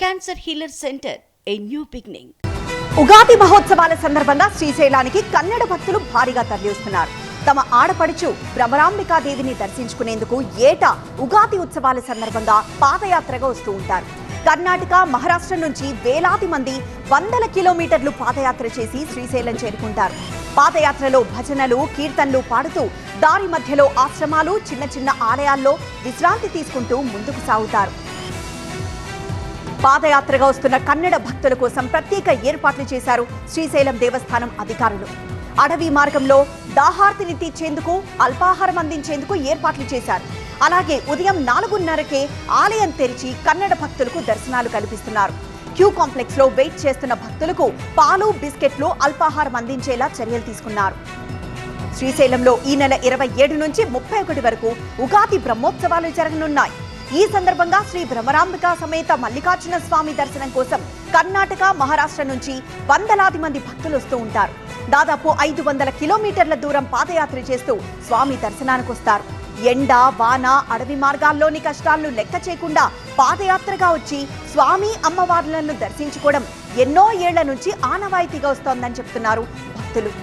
Cancer healer centre a new beginning. Ugadi మహోత్సవాల సందర్భంగా శ్రీశైలానికి కన్నడ భక్తులు భారీగా తరలివస్తున్నారు. తమ ఆడపడుచు భ్రమరాంబికాదేవిని దర్శించుకునేందుకు ఏటా ఉగాది ఉత్సవాల సందర్భంగా పాదయాత్రగా వస్తూ ఉంటారు. కర్ణాటక, మహారాష్ట్ర నుంచి వేలాది మంది వందల కిలోమీటర్లు పాదయాత్ర చేసి శ్రీశైలం చేరుకుంటారు. పాదయాత్రలో భజనలు, కీర్తనలు పాడుతూ దారి మధ్యలో ఆశ్రమాలు, చిన్న చిన్న ఆలయాల్లో విశ్రాంతి తీసుకుంటూ ముందుకు సాగుతారు. పాదయాత్రగా వస్తున్న కన్నడ భక్తుల కోసం ప్రత్యేక ఏర్పాట్లు చేశారు శ్రీశైలం దేవస్థానం అధికారులు. అడవి మార్గంలో దాహార్తిని తీర్చేందుకు, అల్పాహారం అందించేందుకు ఏర్పాట్లు చేశారు. అలాగే ఉదయం 4:30కే ఆలయం తెరిచి కన్నడ భక్తులకు దర్శనాలు కల్పిస్తున్నారు. క్యూ కాంప్లెక్స్ లో వెయిట్ చేస్తున్న భక్తులకు పాలు, బిస్కెట్లు, అల్పాహారం అందించేలా చర్యలు తీసుకున్నారు. శ్రీశైలంలో ఈ నెల 27 నుంచి 31 వరకు ఉగాది బ్రహ్మోత్సవాలు జరగనున్నాయి. ఈ సందర్భంగా శ్రీ భ్రమరాంబిక సమేత మల్లికార్జున స్వామి దర్శనం కోసం కర్ణాటక, మహారాష్ట్ర నుంచి వందలాది మంది భక్తులు వస్తూ ఉంటారు. దాదాపు 500 కిలోమీటర్ల దూరం పాదయాత్ర చేస్తూ స్వామి దర్శనానికి వస్తారు. ఎండ, వాన, అడవి మార్గాల్లోని కష్టాలను లెక్క చేయకుండా పాదయాత్రగా వచ్చి స్వామి, అమ్మవార్లను దర్శించుకోవడం ఎన్నో ఏళ్ల నుంచి ఆనవాయితీగా వస్తోందని చెప్తున్నారు భక్తులు.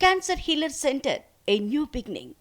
Cancer healer centre a new beginning.